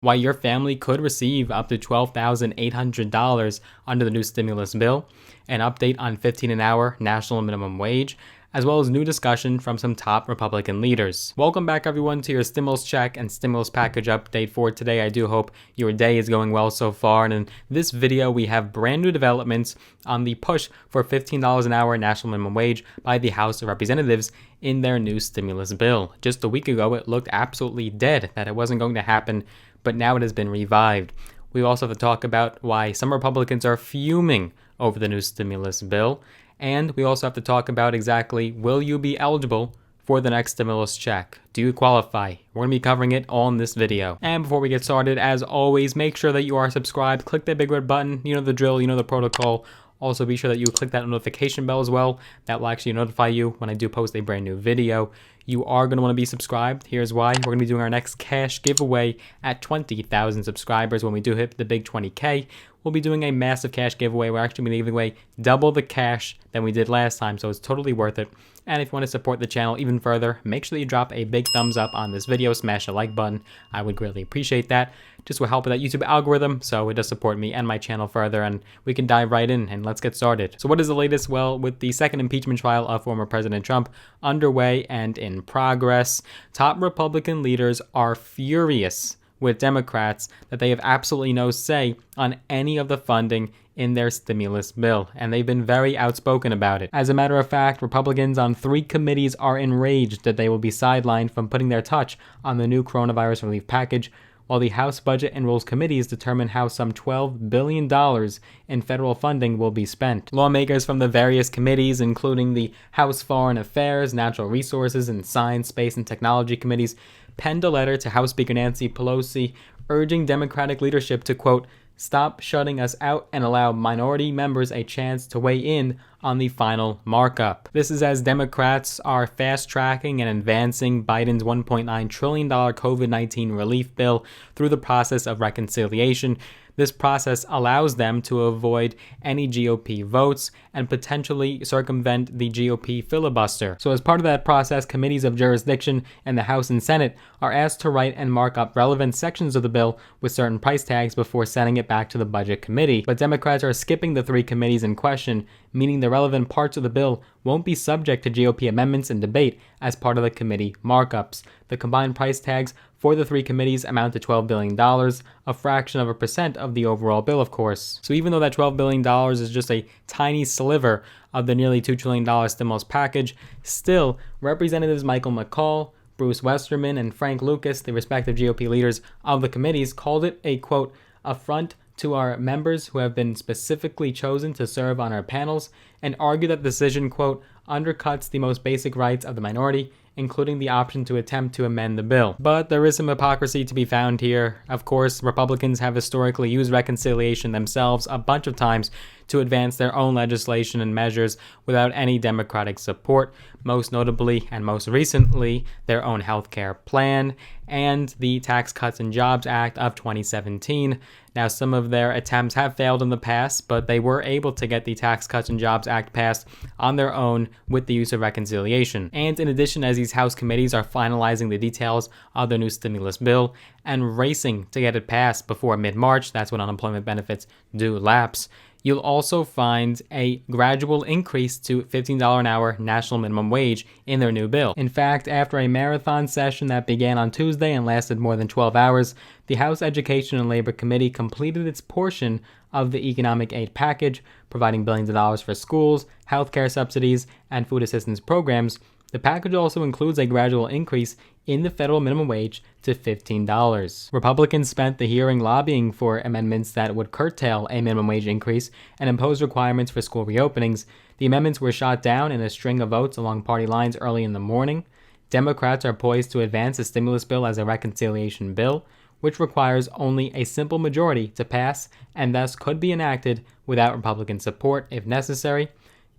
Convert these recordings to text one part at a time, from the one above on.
why your family could receive up to $12,800 under the new stimulus bill, an update on 15 an hour national minimum wage, as well as new discussion from some top Republican leaders. Welcome back, everyone, to your stimulus check and stimulus package update for today. I do hope your day is going well so far. And in this video, we have brand new developments on the push for $15 an hour national minimum wage by the House of Representatives in their new stimulus bill. Just a week ago, it looked absolutely dead that it wasn't going to happen, but now it has been revived. We also have to talk about why some Republicans are fuming over the new stimulus bill. And we also have to talk about exactly, will you be eligible for the next stimulus check? Do you qualify? We're going to be covering it all in this video. And before we get started, as always, make sure that you are subscribed. Click that big red button. You know the drill, you know the protocol. Also, be sure that you click that notification bell as well. That will actually notify you when I do post a brand new video. You are going to want to be subscribed. Here's why. We're going to be doing our next cash giveaway at 20,000 subscribers. When we do hit the big 20K, we'll be doing a massive cash giveaway. We're actually going to be giving away double the cash than we did last time, so it's totally worth it. And if you want to support the channel even further, make sure that you drop a big thumbs up on this video, smash the like button. I would greatly appreciate that. Just will help with that YouTube algorithm, so it does support me and my channel further, and we can dive right in and let's get started. So what is the latest? Well, with the second impeachment trial of former President Trump underway and in progress, top Republican leaders are furious with Democrats that they have absolutely no say on any of the funding in their stimulus bill, and they've been very outspoken about it. As a matter of fact, Republicans on 3 committees are enraged that they will be sidelined from putting their touch on the new coronavirus relief package, while the House Budget and Rules Committees determine how some $12 billion in federal funding will be spent. Lawmakers from the various committees, including the House Foreign Affairs, Natural Resources, and Science, Space, and Technology committees, penned a letter to House Speaker Nancy Pelosi urging Democratic leadership to, quote, stop shutting us out and allow minority members a chance to weigh in on the final markup. This is as Democrats are fast-tracking and advancing Biden's $1.9 trillion COVID-19 relief bill through the process of reconciliation. This process allows them to avoid any GOP votes and potentially circumvent the GOP filibuster. So as part of that process, committees of jurisdiction and the House and Senate are asked to write and mark up relevant sections of the bill with certain price tags before sending it back to the Budget Committee. But Democrats are skipping the 3 committees in question, meaning the relevant parts of the bill won't be subject to GOP amendments and debate as part of the committee markups. The combined price tags for the 3 committees amount to $12 billion, a fraction of a percent of the overall bill, of course. So even though that $12 billion is just a tiny sliver of the nearly $2 trillion stimulus package, still, Representatives Michael McCaul, Bruce Westerman, and Frank Lucas, the respective GOP leaders of the committees, called it a, quote, affront to our members who have been specifically chosen to serve on our panels, and argue that the decision, quote, undercuts the most basic rights of the minority, including the option to attempt to amend the bill. But there is some hypocrisy to be found here. Of course, Republicans have historically used reconciliation themselves a bunch of times to advance their own legislation and measures without any Democratic support, most notably and most recently their own healthcare plan and the Tax Cuts and Jobs Act of 2017. Now, some of their attempts have failed in the past, but they were able to get the Tax Cuts and Jobs Act passed on their own with the use of reconciliation. And in addition, as these House committees are finalizing the details of the new stimulus bill and racing to get it passed before mid-March, that's when unemployment benefits do lapse, you'll also find a gradual increase to $15 an hour national minimum wage in their new bill. In fact, after a marathon session that began on Tuesday and lasted more than 12 hours, the House Education and Labor Committee completed its portion of the economic aid package, providing billions of dollars for schools, healthcare subsidies, and food assistance programs. The package also includes a gradual increase in the federal minimum wage to $15. Republicans spent the hearing lobbying for amendments that would curtail a minimum wage increase and impose requirements for school reopenings. The amendments were shot down in a string of votes along party lines early in the morning. Democrats are poised to advance the stimulus bill as a reconciliation bill, which requires only a simple majority to pass and thus could be enacted without Republican support if necessary.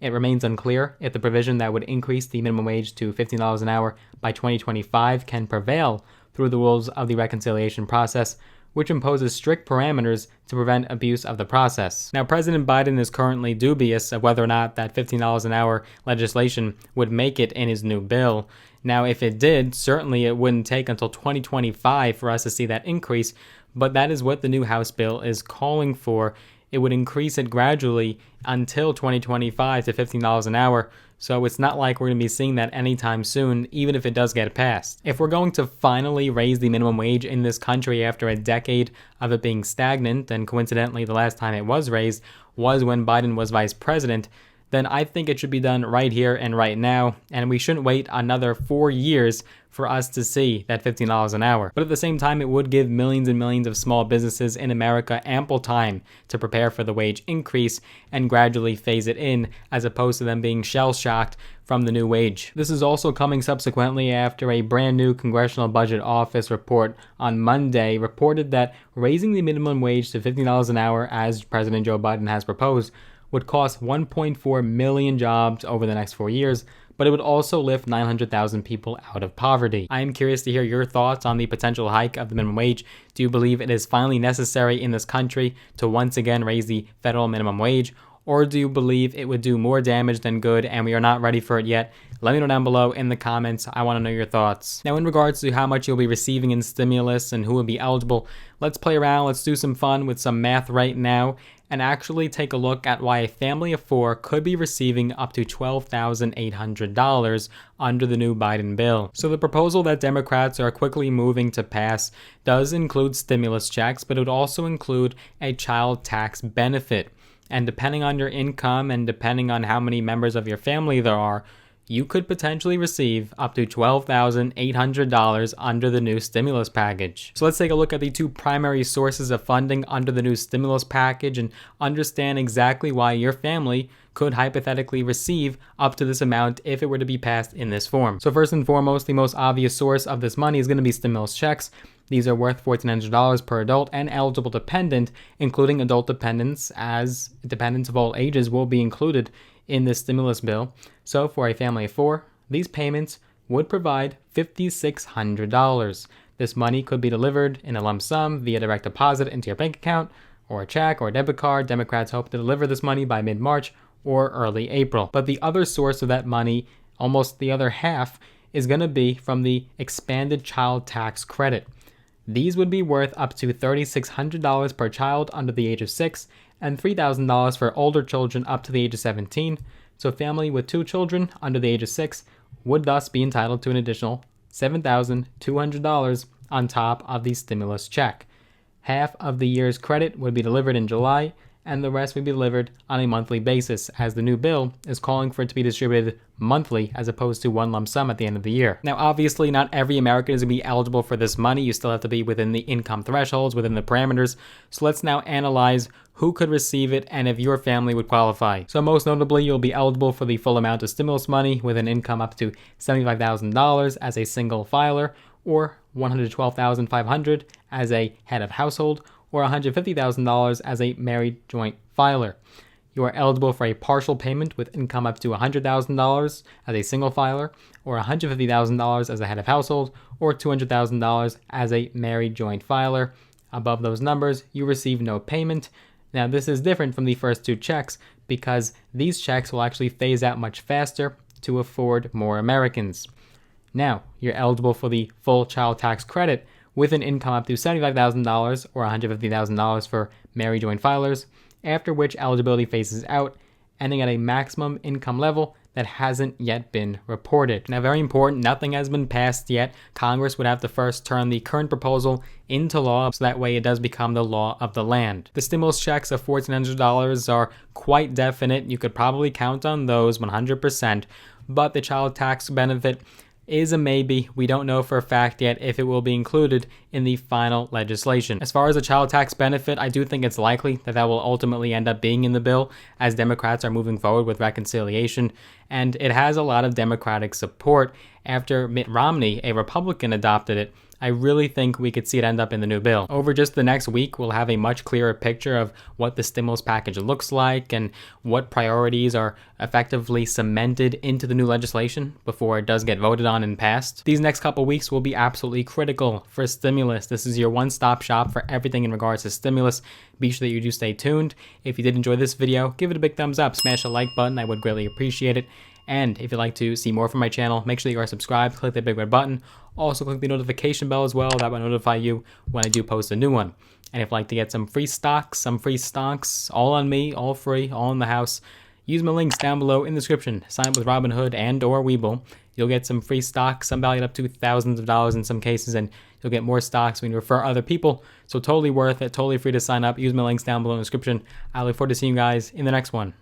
It remains unclear if the provision that would increase the minimum wage to $15 an hour by 2025 can prevail through the rules of the reconciliation process, which imposes strict parameters to prevent abuse of the process. Now, President Biden is currently dubious of whether or not that $15 an hour legislation would make it in his new bill. Now, if it did, certainly it wouldn't take until 2025 for us to see that increase, but that is what the new House bill is calling for. It would increase it gradually until 2025 to $15 an hour. So it's not like we're going to be seeing that anytime soon, even if it does get passed. If we're going to finally raise the minimum wage in this country after a decade of it being stagnant, and coincidentally the last time it was raised was when Biden was vice president, then I think it should be done right here and right now, and we shouldn't wait another 4 years for us to see that $15 an hour. But at the same time, it would give millions and millions of small businesses in America ample time to prepare for the wage increase and gradually phase it in, as opposed to them being shell-shocked from the new wage. This is also coming subsequently after a brand new Congressional Budget Office report on Monday reported that raising the minimum wage to $15 an hour, as President Joe Biden has proposed, would cost 1.4 million jobs over the next 4 years, but it would also lift 900,000 people out of poverty. I am curious to hear your thoughts on the potential hike of the minimum wage. Do you believe it is finally necessary in this country to once again raise the federal minimum wage? Or do you believe it would do more damage than good and we are not ready for it yet? Let me know down below in the comments. I want to know your thoughts. Now, in regards to how much you'll be receiving in stimulus and who will be eligible, let's play around. Let's do some fun with some math right now and actually take a look at why a family of 4 could be receiving up to $12,800 under the new Biden bill. So the proposal that Democrats are quickly moving to pass does include stimulus checks, but it would also include a child tax benefit. And depending on your income and depending on how many members of your family there are, you could potentially receive up to $12,800 under the new stimulus package. So let's take a look at the 2 primary sources of funding under the new stimulus package and understand exactly why your family could hypothetically receive up to this amount if it were to be passed in this form. So first and foremost, the most obvious source of this money is going to be stimulus checks. These are worth $1,400 per adult and eligible dependent, including adult dependents, as dependents of all ages will be included in this stimulus bill. So for a family of 4, these payments would provide $5,600. This money could be delivered in a lump sum via direct deposit into your bank account or a check or a debit card. Democrats hope to deliver this money by mid-March or early April. But the other source of that money, almost the other half, is going to be from the expanded child tax credit. These would be worth up to $3,600 per child under the age of 6 and $3,000 for older children up to the age of 17. So a family with 2 children under the age of 6 would thus be entitled to an additional $7,200 on top of the stimulus check. Half of the year's credit would be delivered in July, and the rest would be delivered on a monthly basis, as the new bill is calling for it to be distributed monthly as opposed to one lump sum at the end of the year. Now, obviously, not every American is going to be eligible for this money. You still have to be within the income thresholds, within the parameters. So let's now analyze who could receive it and if your family would qualify. So most notably, you'll be eligible for the full amount of stimulus money with an income up to $75,000 as a single filer, or $112,500 as a head of household, or $150,000 as a married joint filer. You are eligible for a partial payment with income up to $100,000 as a single filer, or $150,000 as a head of household, or $200,000 as a married joint filer. Above those numbers, you receive no payment. Now, this is different from the first 2 checks because these checks will actually phase out much faster to afford more Americans. Now, you're eligible for the full child tax credit with an income up to $75,000 or $150,000 for married joint filers, after which eligibility phases out, ending at a maximum income level that hasn't yet been reported. Now, very important, nothing has been passed yet. Congress would have to first turn the current proposal into law, so that way it does become the law of the land. The stimulus checks of $1,400 are quite definite. You could probably count on those 100%, but the child tax benefit is a maybe. We don't know for a fact yet if it will be included in the final legislation. As far as the child tax benefit, I do think it's likely that that will ultimately end up being in the bill as Democrats are moving forward with reconciliation, and it has a lot of Democratic support. After Mitt Romney, a Republican, adopted it, I really think we could see it end up in the new bill. Over just the next week, we'll have a much clearer picture of what the stimulus package looks like and what priorities are effectively cemented into the new legislation before it does get voted on and passed. These next couple weeks will be absolutely critical for stimulus. This is your one-stop shop for everything in regards to stimulus. Be sure that you do stay tuned. If you did enjoy this video, give it a big thumbs up, smash the like button, I would greatly appreciate it. And if you'd like to see more from my channel, make sure you are subscribed, click the big red button. Also click the notification bell as well, that will notify you when I do post a new one. And if you'd like to get some free stocks, all on me, all free, all in the house, use my links down below in the description. Sign up with Robinhood and or Webull. You'll get some free stocks, some valued up to thousands of dollars in some cases, and you'll get more stocks when you refer other people. So totally worth it, totally free to sign up. Use my links down below in the description. I look forward to seeing you guys in the next one.